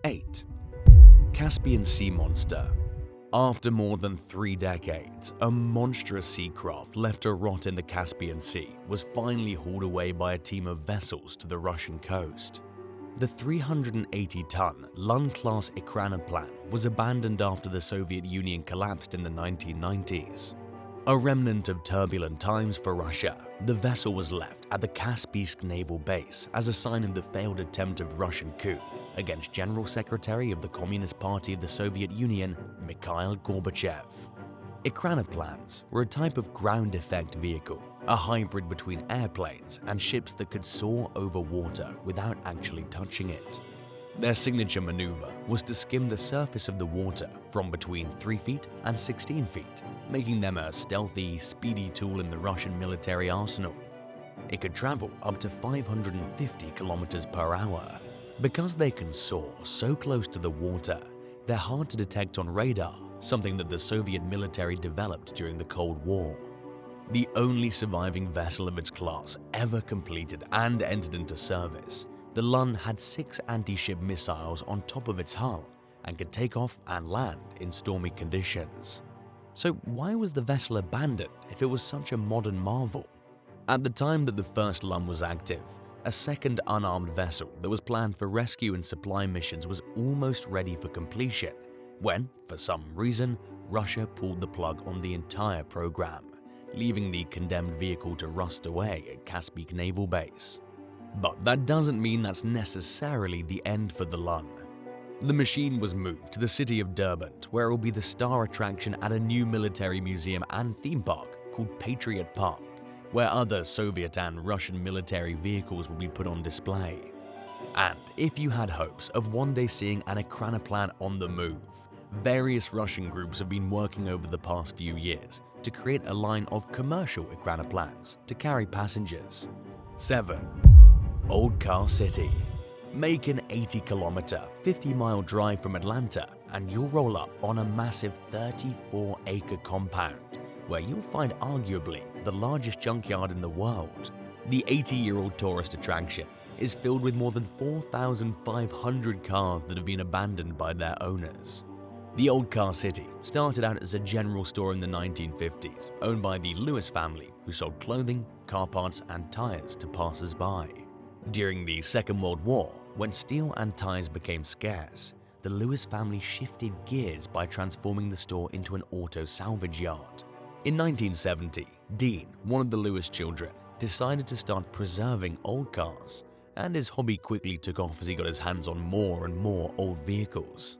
8. Caspian Sea Monster. After more than 3 decades, a monstrous sea craft left to rot in the Caspian Sea was finally hauled away by a team of vessels to the Russian coast. The 380-ton Lun-class Ikranoplan was abandoned after the Soviet Union collapsed in the 1990s. A remnant of turbulent times for Russia, the vessel was left at the Kaspiysk naval base as a sign of the failed attempt of Russian coup against General Secretary of the Communist Party of the Soviet Union, Mikhail Gorbachev. Ikranoplans were a type of ground effect vehicle, a hybrid between airplanes and ships that could soar over water without actually touching it. Their signature maneuver was to skim the surface of the water from between 3 feet and 16 feet, making them a stealthy, speedy tool in the Russian military arsenal. It could travel up to 550 kilometers per hour. Because they can soar so close to the water, they're hard to detect on radar, something that the Soviet military developed during the Cold War. The only surviving vessel of its class ever completed and entered into service, the Lun had 6 anti-ship missiles on top of its hull and could take off and land in stormy conditions. So why was the vessel abandoned if it was such a modern marvel? At the time that the first Lun was active, a second unarmed vessel that was planned for rescue and supply missions was almost ready for completion when, for some reason, Russia pulled the plug on the entire program, leaving the condemned vehicle to rust away at Kaspiysk Naval Base. But that doesn't mean that's necessarily the end for the Lun. The machine was moved to the city of Derbent, where it will be the star attraction at a new military museum and theme park called Patriot Park, where other Soviet and Russian military vehicles will be put on display. And if you had hopes of one day seeing an Ikranoplan on the move, various Russian groups have been working over the past few years to create a line of commercial Ikranoplans to carry passengers. 7. Old Car City. Make an 80-kilometer, 50-mile drive from Atlanta and you'll roll up on a massive 34-acre compound where you'll find arguably the largest junkyard in the world. The 80-year-old tourist attraction is filled with more than 4,500 cars that have been abandoned by their owners. The Old Car City started out as a general store in the 1950s, owned by the Lewis family, who sold clothing, car parts, and tires to passers-by. During the Second World War, when steel and tires became scarce, the Lewis family shifted gears by transforming the store into an auto salvage yard. In 1970, Dean, one of the Lewis children, decided to start preserving old cars, and his hobby quickly took off as he got his hands on more and more old vehicles.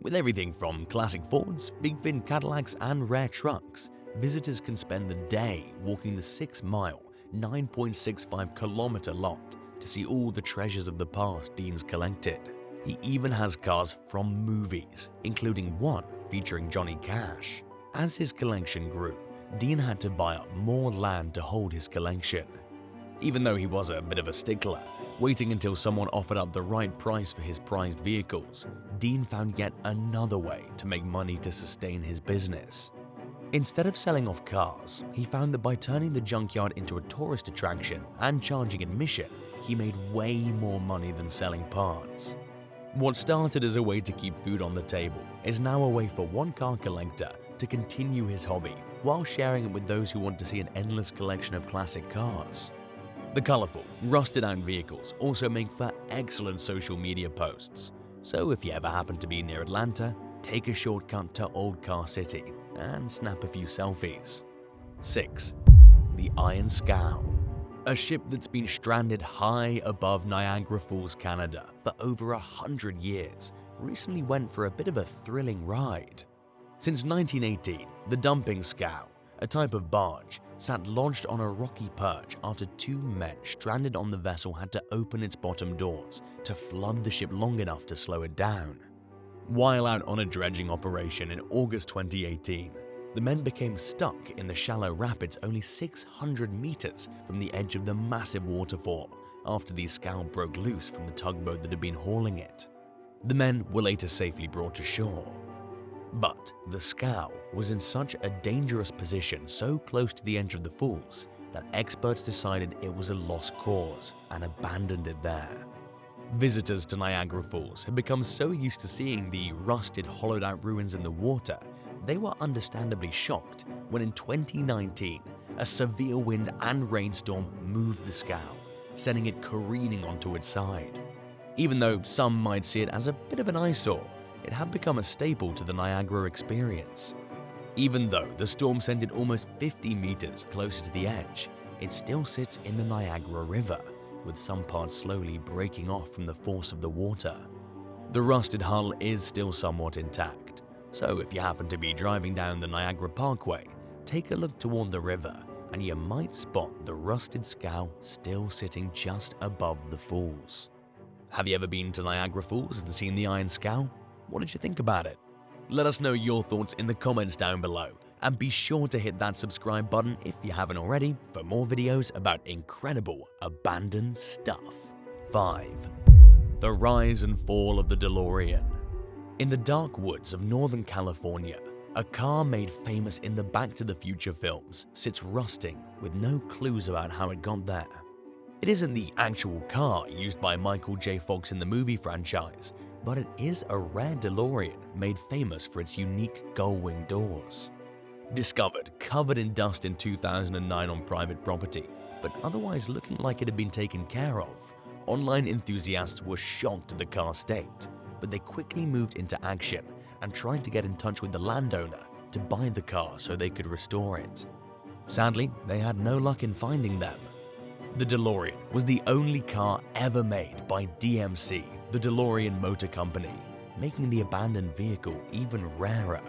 With everything from classic Fords, big fin Cadillacs, and rare trucks, visitors can spend the day walking the 6-mile, 9.65-kilometer lot to see all the treasures of the past Dean's collected. He even has cars from movies, including one featuring Johnny Cash. As his collection grew, Dean had to buy up more land to hold his collection. Even though he was a bit of a stickler, waiting until someone offered up the right price for his prized vehicles, Dean found yet another way to make money to sustain his business. Instead of selling off cars, he found that by turning the junkyard into a tourist attraction and charging admission, he made way more money than selling parts. What started as a way to keep food on the table is now a way for one car collector to continue his hobby while sharing it with those who want to see an endless collection of classic cars. The colorful, rusted-out vehicles also make for excellent social media posts, so if you ever happen to be near Atlanta, take a shortcut to Old Car City and snap a few selfies. 6. The Iron Scow. A ship that's been stranded high above Niagara Falls, Canada for over 100 years recently went for a bit of a thrilling ride. Since 1918, the dumping scow, a type of barge, sat lodged on a rocky perch after 2 men stranded on the vessel had to open its bottom doors to flood the ship long enough to slow it down. While out on a dredging operation in August 2018, the men became stuck in the shallow rapids only 600 meters from the edge of the massive waterfall after the scow broke loose from the tugboat that had been hauling it. The men were later safely brought to shore. But the scow was in such a dangerous position so close to the edge of the falls that experts decided it was a lost cause and abandoned it there. Visitors to Niagara Falls had become so used to seeing the rusted, hollowed-out ruins in the water, they were understandably shocked when in 2019, a severe wind and rainstorm moved the scow, sending it careening onto its side. Even though some might see it as a bit of an eyesore, it had become a staple to the Niagara experience. Even though the storm sent it almost 50 meters closer to the edge, it still sits in the Niagara River, with some parts slowly breaking off from the force of the water. The rusted hull is still somewhat intact, so if you happen to be driving down the Niagara Parkway, take a look toward the river and you might spot the rusted scow still sitting just above the falls. Have you ever been to Niagara Falls and seen the Iron Scow? What did you think about it? Let us know your thoughts in the comments down below, and be sure to hit that subscribe button if you haven't already for more videos about incredible abandoned stuff. 5. The rise and fall of the DeLorean. In the dark woods of Northern California, a car made famous in the Back to the Future films sits rusting with no clues about how it got there. It isn't the actual car used by Michael J. Fox in the movie franchise, but it is a rare DeLorean made famous for its unique gull-wing doors. Discovered covered in dust in 2009 on private property, but otherwise looking like it had been taken care of, online enthusiasts were shocked at the car's state, but they quickly moved into action and tried to get in touch with the landowner to buy the car so they could restore it. Sadly, they had no luck in finding them. The DeLorean was the only car ever made by DMC, the DeLorean Motor Company, making the abandoned vehicle even rarer.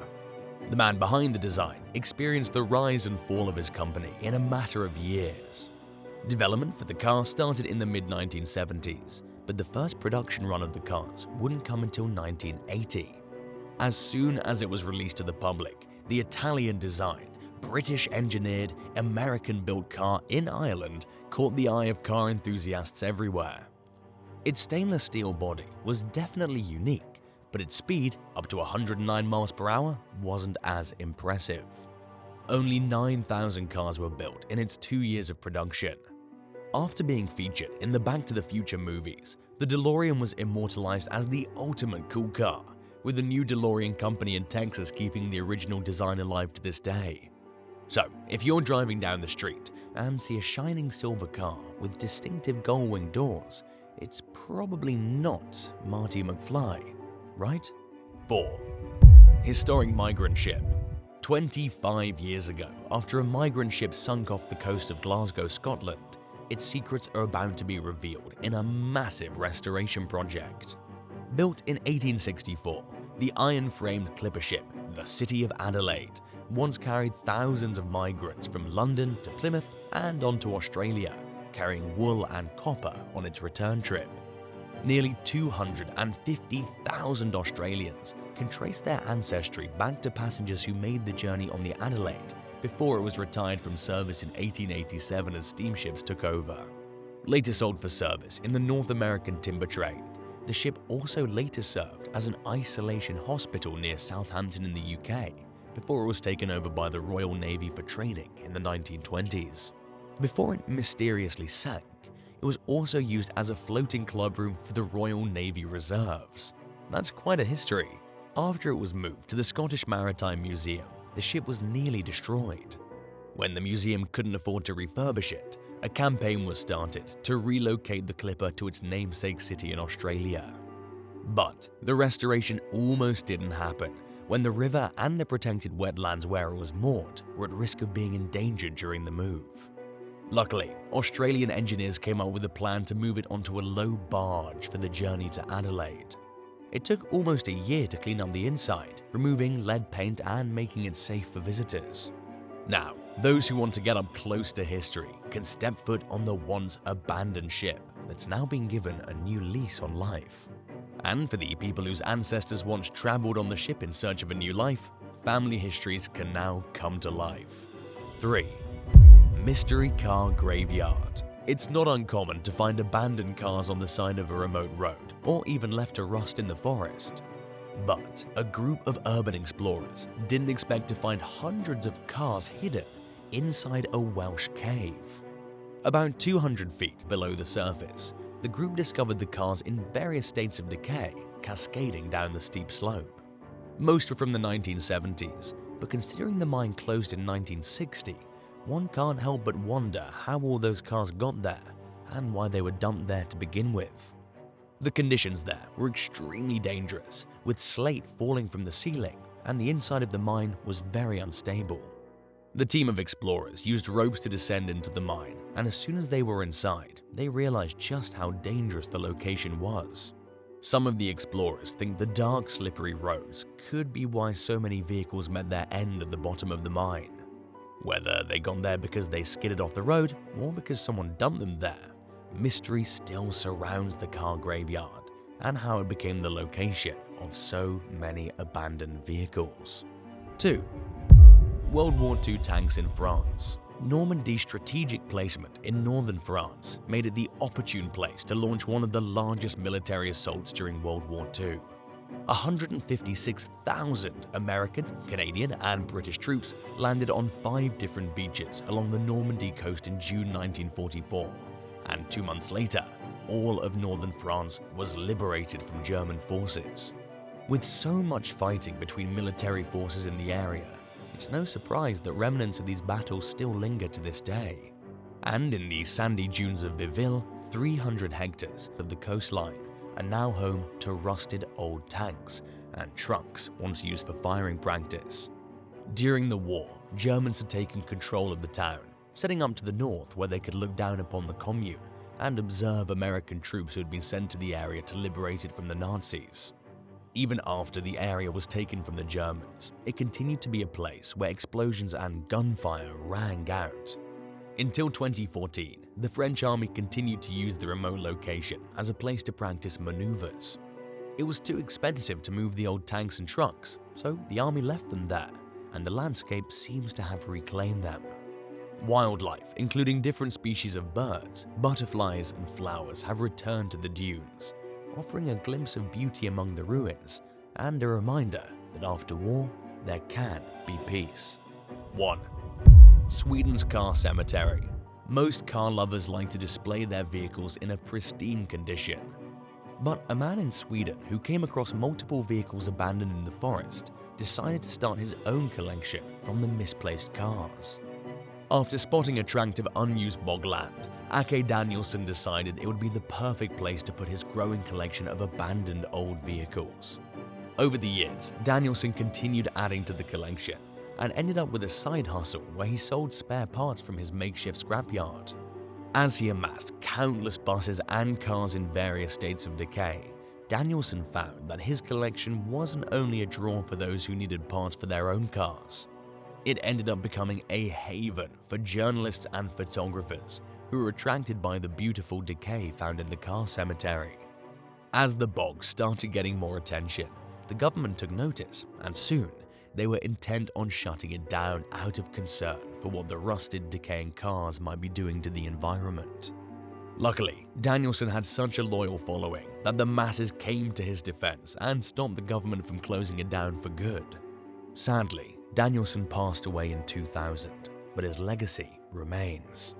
The man behind the design experienced the rise and fall of his company in a matter of years. Development for the car started in the mid-1970s, but the first production run of the cars wouldn't come until 1980. As soon as it was released to the public, the Italian-designed, British-engineered, American-built car in Ireland caught the eye of car enthusiasts everywhere. Its stainless steel body was definitely unique, but its speed, up to 109 miles per hour, wasn't as impressive. Only 9,000 cars were built in its 2 years of production. After being featured in the Back to the Future movies, the DeLorean was immortalized as the ultimate cool car, with the new DeLorean company in Texas keeping the original design alive to this day. So, if you're driving down the street and see a shining silver car with distinctive gull-wing doors, it's probably not Marty McFly, right? 4. Historic migrant ship. 25 years ago, after a migrant ship sunk off the coast of Glasgow, Scotland, its secrets are about to be revealed in a massive restoration project. Built in 1864, the iron-framed clipper ship, the City of Adelaide, once carried thousands of migrants from London to Plymouth and on to Australia, carrying wool and copper on its return trip. Nearly 250,000 Australians can trace their ancestry back to passengers who made the journey on the Adelaide before it was retired from service in 1887 as steamships took over. Later sold for service in the North American timber trade, the ship also later served as an isolation hospital near Southampton in the UK, before it was taken over by the Royal Navy for training in the 1920s. Before it mysteriously sank, it was also used as a floating clubroom for the Royal Navy Reserves. That's quite a history. After it was moved to the Scottish Maritime Museum, the ship was nearly destroyed. When the museum couldn't afford to refurbish it, a campaign was started to relocate the clipper to its namesake city in Australia. But the restoration almost didn't happen when the river and the protected wetlands where it was moored were at risk of being endangered during the move. Luckily, Australian engineers came up with a plan to move it onto a low barge for the journey to Adelaide. It took almost a year to clean up the inside, removing lead paint and making it safe for visitors. Now, those who want to get up close to history can step foot on the once abandoned ship that's now been given a new lease on life. And for the people whose ancestors once traveled on the ship in search of a new life, family histories can now come to life. 3. Mystery Car Graveyard. It's not uncommon to find abandoned cars on the side of a remote road, or even left to rust in the forest. But a group of urban explorers didn't expect to find hundreds of cars hidden inside a Welsh cave. About 200 feet below the surface, the group discovered the cars in various states of decay, cascading down the steep slope. Most were from the 1970s, but considering the mine closed in 1960, one can't help but wonder how all those cars got there and why they were dumped there to begin with. The conditions there were extremely dangerous, with slate falling from the ceiling, and the inside of the mine was very unstable. The team of explorers used ropes to descend into the mine, and as soon as they were inside, they realized just how dangerous the location was. Some of the explorers think the dark, slippery roads could be why so many vehicles met their end at the bottom of the mine. Whether they got there because they skidded off the road or because someone dumped them there, mystery still surrounds the car graveyard and how it became the location of so many abandoned vehicles. 2. World War II tanks in France. Normandy's strategic placement in northern France made it the opportune place to launch one of the largest military assaults during World War II. 156,000 American, Canadian, and British troops landed on 5 different beaches along the Normandy coast in June 1944, and 2 months later, all of northern France was liberated from German forces. With so much fighting between military forces in the area, it's no surprise that remnants of these battles still linger to this day. And in the sandy dunes of Biville, 300 hectares of the coastline are now home to rusted old tanks and trucks once used for firing practice. During the war, Germans had taken control of the town, setting up to the north where they could look down upon the commune and observe American troops who had been sent to the area to liberate it from the Nazis. Even after the area was taken from the Germans, it continued to be a place where explosions and gunfire rang out. Until 2014, the French army continued to use the remote location as a place to practice maneuvers. It was too expensive to move the old tanks and trucks, so the army left them there, and the landscape seems to have reclaimed them. Wildlife, including different species of birds, butterflies, and flowers, have returned to the dunes, offering a glimpse of beauty among the ruins and a reminder that after war, there can be peace. 1. Sweden's car cemetery. Most car lovers like to display their vehicles in a pristine condition. But a man in Sweden who came across multiple vehicles abandoned in the forest decided to start his own collection from the misplaced cars. After spotting a tract of unused bogland, Ake Danielsson decided it would be the perfect place to put his growing collection of abandoned old vehicles. Over the years, Danielsson continued adding to the collection and ended up with a side hustle where he sold spare parts from his makeshift scrapyard. As he amassed countless buses and cars in various states of decay, Danielsson found that his collection wasn't only a draw for those who needed parts for their own cars. It ended up becoming a haven for journalists and photographers who were attracted by the beautiful decay found in the car cemetery. As the bog started getting more attention, the government took notice, and soon they were intent on shutting it down out of concern for what the rusted, decaying cars might be doing to the environment. Luckily, Danielsson had such a loyal following that the masses came to his defense and stopped the government from closing it down for good. Sadly, Danielsson passed away in 2000, but his legacy remains.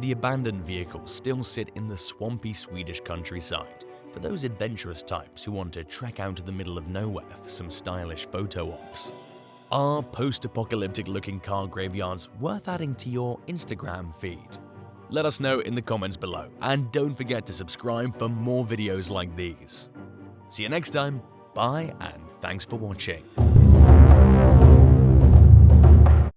The abandoned vehicles still sit in the swampy Swedish countryside for those adventurous types who want to trek out to the middle of nowhere for some stylish photo ops. Are post-apocalyptic looking car graveyards worth adding to your Instagram feed? Let us know in the comments below, and don't forget to subscribe for more videos like these. See you next time, bye, and thanks for watching.